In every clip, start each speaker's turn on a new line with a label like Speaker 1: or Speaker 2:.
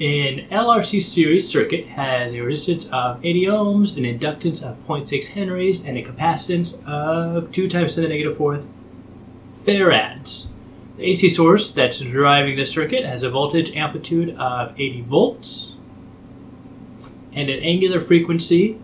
Speaker 1: An LRC series circuit has a resistance of 80 ohms, an inductance of 0.6 henries, and a capacitance of 2 × 10⁻⁴ farads. The AC source that's driving the circuit has a voltage amplitude of 80 volts and an angular frequency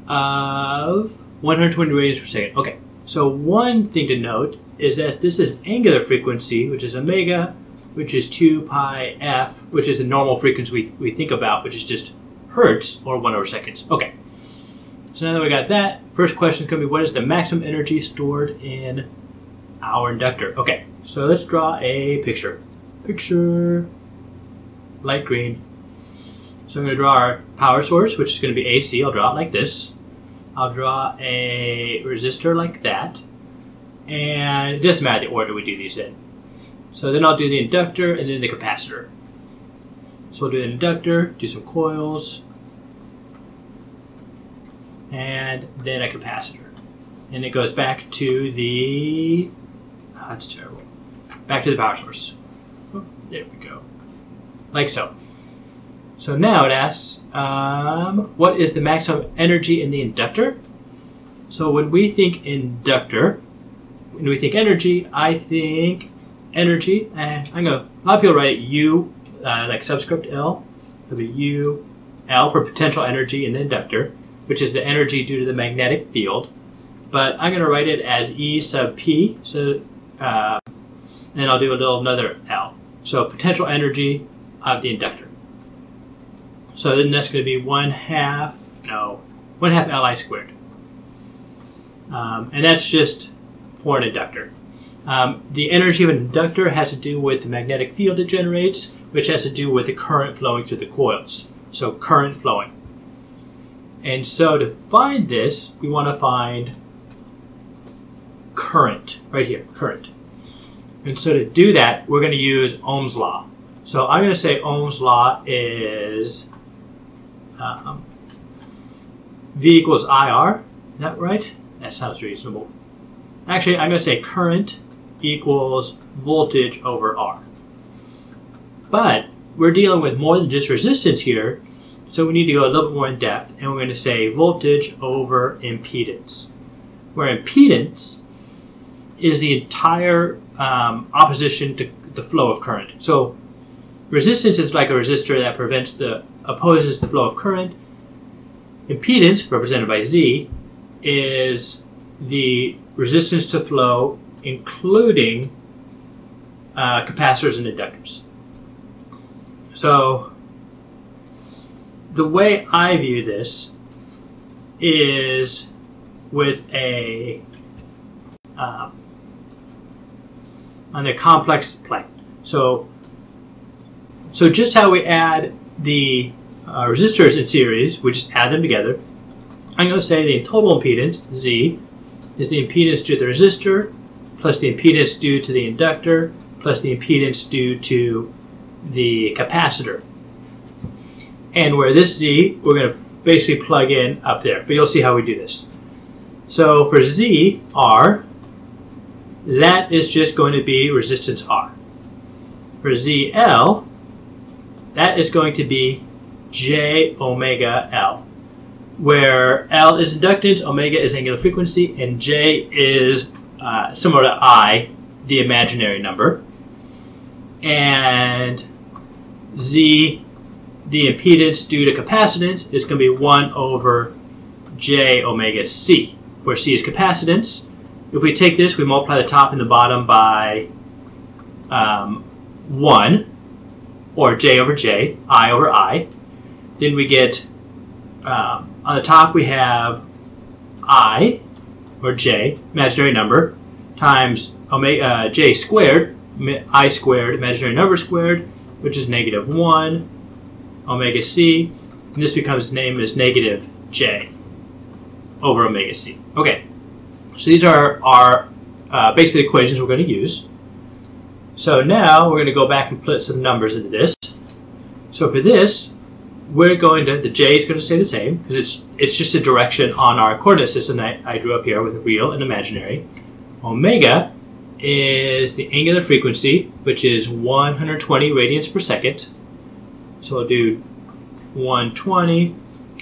Speaker 1: of 120 radians per second. Okay, so one thing to note is that this is angular frequency, which is omega, which is 2 pi f, which is the normal frequency we think about, which is just hertz or 1/seconds. Okay, so now that we got that, first question is going to be, what is the maximum energy stored in our inductor? Okay, so let's draw a picture. Picture, light green. So I'm going to draw our power source, which is going to be AC. I'll draw it like this. I'll draw a resistor like that. And it doesn't matter the order we do these in. So then I'll do the inductor and then the capacitor. So we'll do the inductor, do some coils, and then a capacitor. And it goes back to the, that's terrible, back to the power source. Oh, there we go, like so. So now it asks, what is the maximum energy in the inductor? So when we think inductor, when we think energy, I think energy, a lot of people write it U, like subscript L. It'll be U, L for potential energy in the inductor, which is the energy due to the magnetic field. But I'm going to write it as E sub P, so, and I'll do another L. So potential energy of the inductor. So then that's going to be 1/2 Li squared. And that's just for an inductor. The energy of an inductor has to do with the magnetic field it generates, which has to do with the current flowing through the coils. So current flowing. And so to find this, we want to find current, right here, current. And so to do that, we're going to use Ohm's law. So I'm going to say Ohm's law is V equals IR. Is that right? That sounds reasonable. Actually, I'm going to say current equals voltage over R. But we're dealing with more than just resistance here, so we need to go a little bit more in depth, and we're going to say voltage over impedance, where impedance is the entire opposition to the flow of current. So resistance is like a resistor that opposes the flow of current. Impedance, represented by Z, is the resistance to flow, including capacitors and inductors. So the way I view this is with a on a complex plane. So just how we add the resistors in series, we just add them together. I'm going to say the total impedance, Z, is the impedance due to the resistor, plus the impedance due to the inductor, plus the impedance due to the capacitor. And where this Z, we're going to basically plug in up there. But you'll see how we do this. So for Z, R, that is just going to be resistance R. For ZL, that is going to be J omega L, where L is inductance, omega is angular frequency, and J is similar to I, the imaginary number. And Z, the impedance due to capacitance, is going to be 1 over J omega C, where C is capacitance. If we take this, we multiply the top and the bottom by 1, or J over J, I over I. Then we get, on the top we have I, or J, imaginary number, times omega, J squared, I squared, imaginary number squared, which is -1, omega C, and this becomes named as negative J over omega C. Okay, so these are our basic equations we're going to use. So now we're going to go back and put some numbers into this. So for this, we're going to, the J is going to stay the same, because it's just a direction on our coordinate system that I drew up here with real and imaginary. Omega is the angular frequency, which is 120 radians per second. So we'll do 120,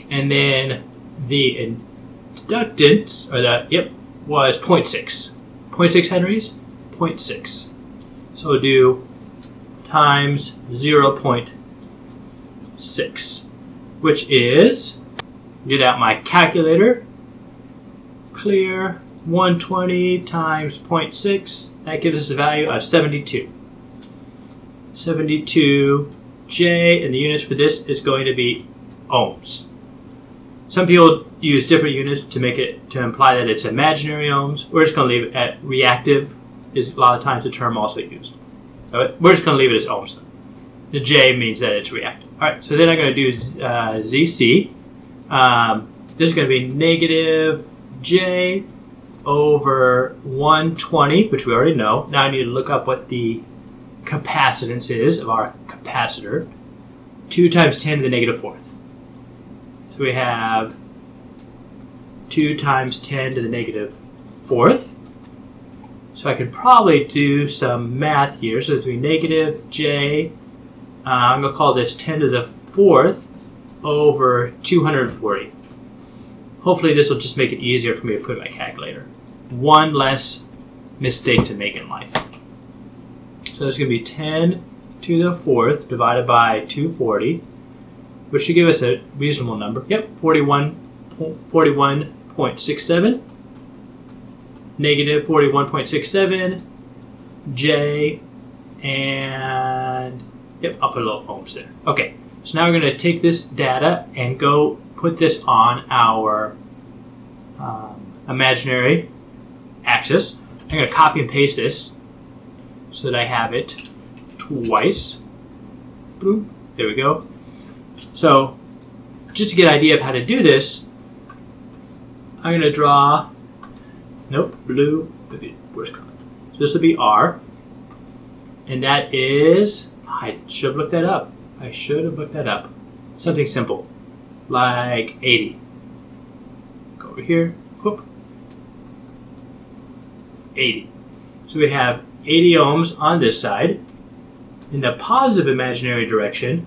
Speaker 1: and then the inductance, or was 0.6. 0.6 henries, 0.6. So we'll do times 0.6, which is, get out my calculator, clear, 120 times 0.6, that gives us a value of 72. 72J, and the units for this is going to be ohms. Some people use different units to imply that it's imaginary ohms. We're just going to leave it at reactive, is a lot of times the term also used. So we're just going to leave it as ohms. The J means that it's reactive. All right, so then I'm going to do ZC. This is going to be negative J over 120, which we already know. Now I need to look up what the capacitance is of our capacitor. 2 times 10 to the negative fourth. So we have 2 times 10 to the negative fourth. So I could probably do some math here. So it's going to be negative J, I'm going to call this 10 to the fourth over 240. Hopefully this will just make it easier for me to put in my calculator. One less mistake to make in life. So it's going to be 10 to the fourth divided by 240, which should give us a reasonable number. Yep, 41.67. Negative 41.67 J, and yep, I'll put a little ohms there. Okay, so now we're going to take this data and go put this on our imaginary axis. I'm going to copy and paste this so that I have it twice. Boom, there we go. So just to get an idea of how to do this, I'm going to draw, blue, worst color. So this will be R, and that is, I should have looked that up. Something simple, like 80. Go over here, whoop, 80. So we have 80 ohms on this side. In the positive imaginary direction,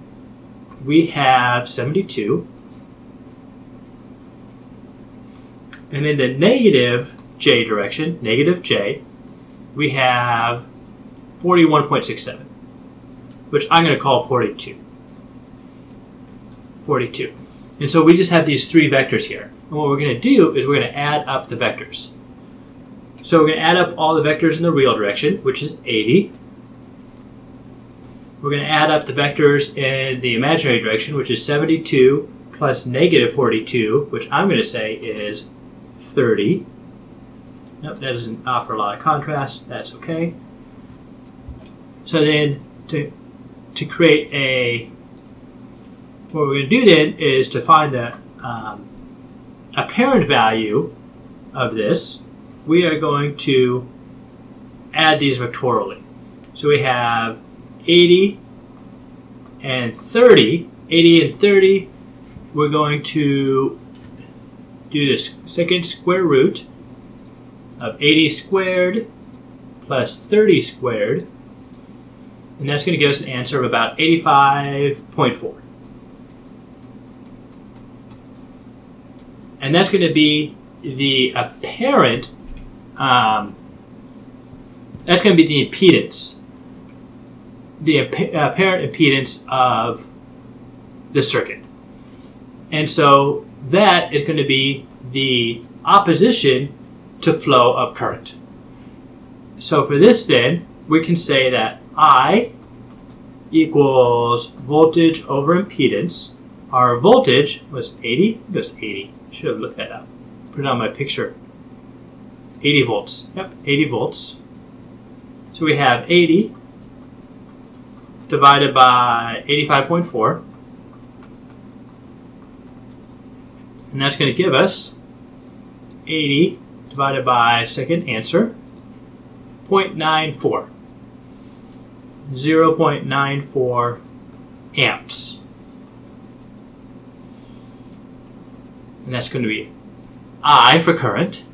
Speaker 1: we have 72. And in the negative J direction, negative J, we have 41.67, which I'm going to call 42. 42. And so we just have these three vectors here. And what we're going to do is we're going to add up the vectors. So we're going to add up all the vectors in the real direction, which is 80. We're going to add up the vectors in the imaginary direction, which is 72 plus negative 42, which I'm going to say is 30. Nope, that doesn't offer a lot of contrast. That's okay. So then to create a, what we're going to do then is to find the apparent value of this, we are going to add these vectorially. So we have 80 and 30. 80 and 30, we're going to do the second square root of 80 squared plus 30 squared, and that's going to give us an answer of about 85.4. And that's going to be the apparent, that's going to be the impedance, the apparent impedance of the circuit. And so that is going to be the opposition to flow of current. So for this then, we can say that I equals voltage over impedance. Our voltage was 80. It was 80. Should have looked that up. Put it on my picture. 80 volts. Yep, 80 volts. So we have 80 divided by 85.4. And that's going to give us 80 divided by second answer, 0.94. 0.94 amps. And that's going to be I for current.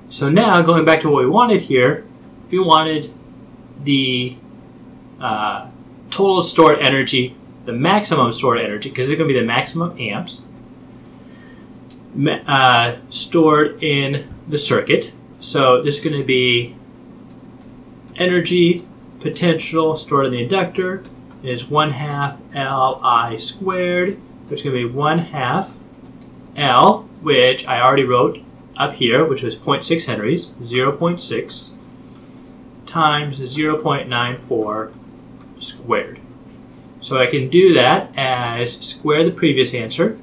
Speaker 1: So now, going back to what we wanted here, we wanted the total stored energy the maximum stored energy, because it's going to be the maximum amps stored in the circuit. So this is going to be energy potential stored in the inductor is 1/2 Li squared, which is going to be 1/2 L, which I already wrote up here, which was 0.6 henries, 0.6 times 0.94 squared. So I can do that as square the previous answer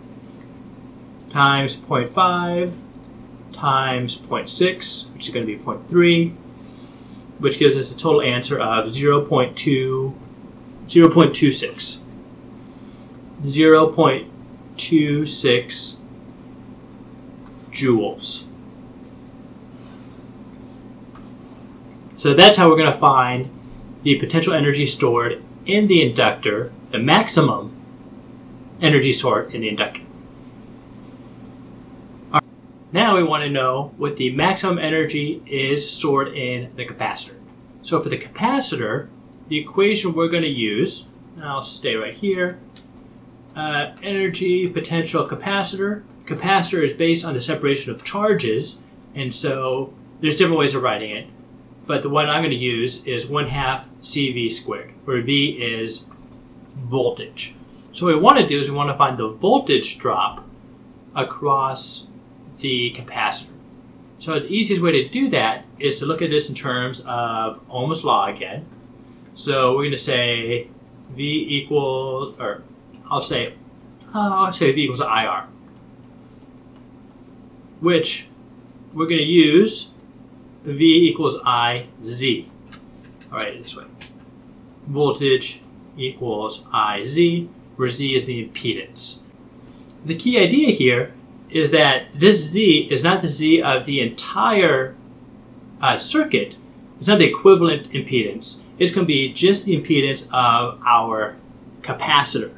Speaker 1: times 0.5 times 0.6, which is going to be 0.3, which gives us a total answer of 0.26. 0.26 joules. So that's how we're going to find the potential energy stored in the inductor, the maximum energy stored in the inductor. All right. Now we want to know what the maximum energy is stored in the capacitor. So for the capacitor, the equation we're going to use, and I'll stay right here, energy potential capacitor. Capacitor is based on the separation of charges, and so there's different ways of writing it. But the one I'm going to use is 1/2 CV squared, where V is voltage. So what we want to do is we want to find the voltage drop across the capacitor. So the easiest way to do that is to look at this in terms of Ohm's law again. So we're going to say V equals, or I'll say V equals IR, which we're going to use V equals IZ. All right, this way. Voltage equals IZ, where Z is the impedance. The key idea here is that this Z is not the Z of the entire circuit. It's not the equivalent impedance. It's going to be just the impedance of our capacitor.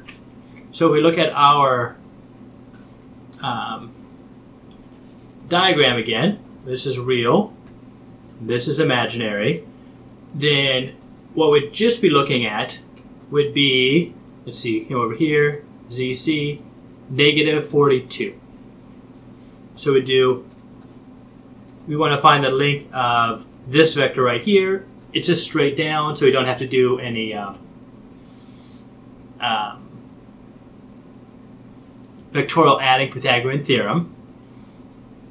Speaker 1: So if we look at our diagram again, this is real, this is imaginary, then what we'd just be looking at would be, let's see, come over here, ZC, negative 42. So we want to find the length of this vector right here. It's just straight down, so we don't have to do any vectorial adding Pythagorean theorem.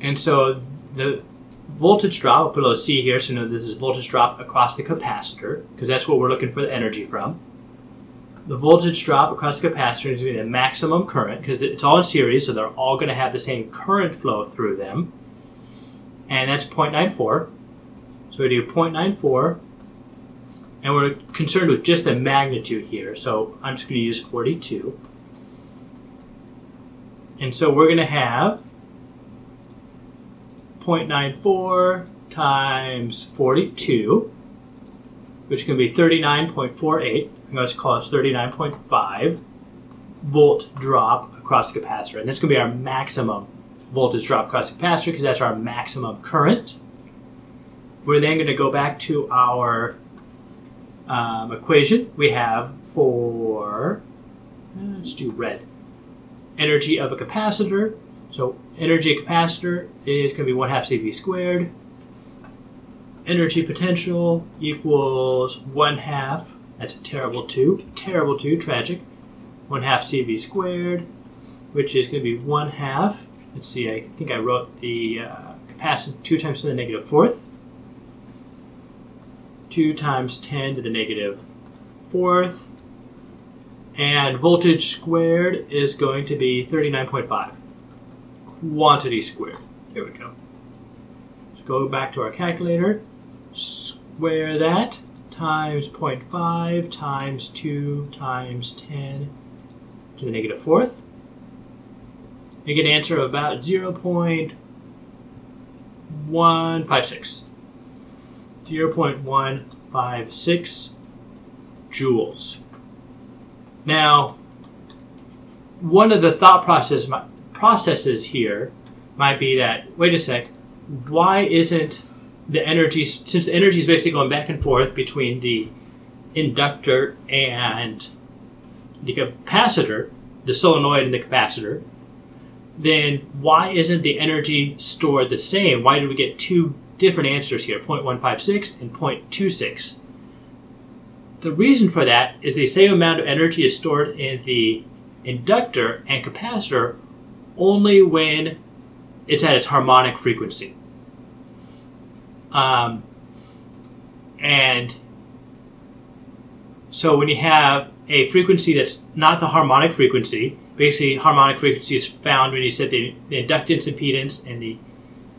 Speaker 1: And so the voltage drop, I'll put a little C here so you know this is voltage drop across the capacitor, because that's what we're looking for the energy from. The voltage drop across the capacitor is going to be the maximum current, because it's all in series, so they're all going to have the same current flow through them. And that's 0.94. So we do 0.94, and we're concerned with just the magnitude here, so I'm just going to use 42. And so we're going to have 0.94 times 42, which can be 39.48. I'm going to call it 39.5 volt drop across the capacitor. And that's going to be our maximum voltage drop across the capacitor, because that's our maximum current. We're then going to go back to our equation we have for, let's do red, energy of a capacitor. So energy of a capacitor is going to be 1/2 CV squared. Energy potential equals 1/2, that's a terrible 2, tragic, 1/2 CV squared, which is going to be 1/2, let's see, I think I wrote the capacitance 2 times 10 to the negative 4th, 2 times 10 to the negative 4th, and voltage squared is going to be 39.5. Quantity squared. There we go. Let's go back to our calculator. Square that times 0.5 times 2 times 10 to the negative 4th. You get an answer of about 0.156. 0.156 joules. Now, one of the thought processes here might be that, wait a sec, why isn't the energy, since the energy is basically going back and forth between the inductor and the capacitor, the solenoid and the capacitor, then why isn't the energy stored the same? Why did we get two different answers here, 0.156 and 0.26? The reason for that is the same amount of energy is stored in the inductor and capacitor only when it's at its harmonic frequency. And so when you have a frequency that's not the harmonic frequency, basically harmonic frequency is found when you set the inductance impedance and the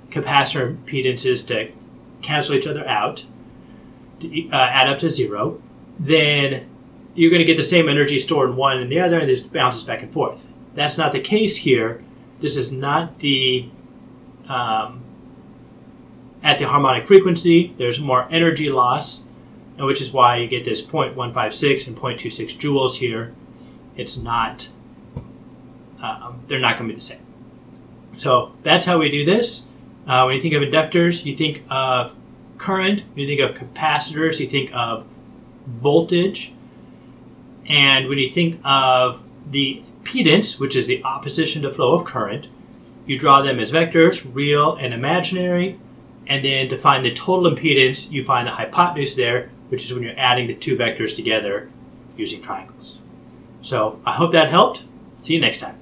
Speaker 1: capacitor impedances to cancel each other out, to add up to 0, then you're going to get the same energy stored in one and the other, and this bounces back and forth. That's not the case here. This is not the at the harmonic frequency. There's more energy loss, and which is why you get this 0.156 and 0.26 joules here. It's not, they're not going to be the same. So that's how we do this. When you think of inductors, you think of current. When you think of capacitors, you think of voltage. And when you think of the impedance, which is the opposition to flow of current, you draw them as vectors, real and imaginary. And then to find the total impedance, you find the hypotenuse there, which is when you're adding the two vectors together using triangles. So I hope that helped. See you next time.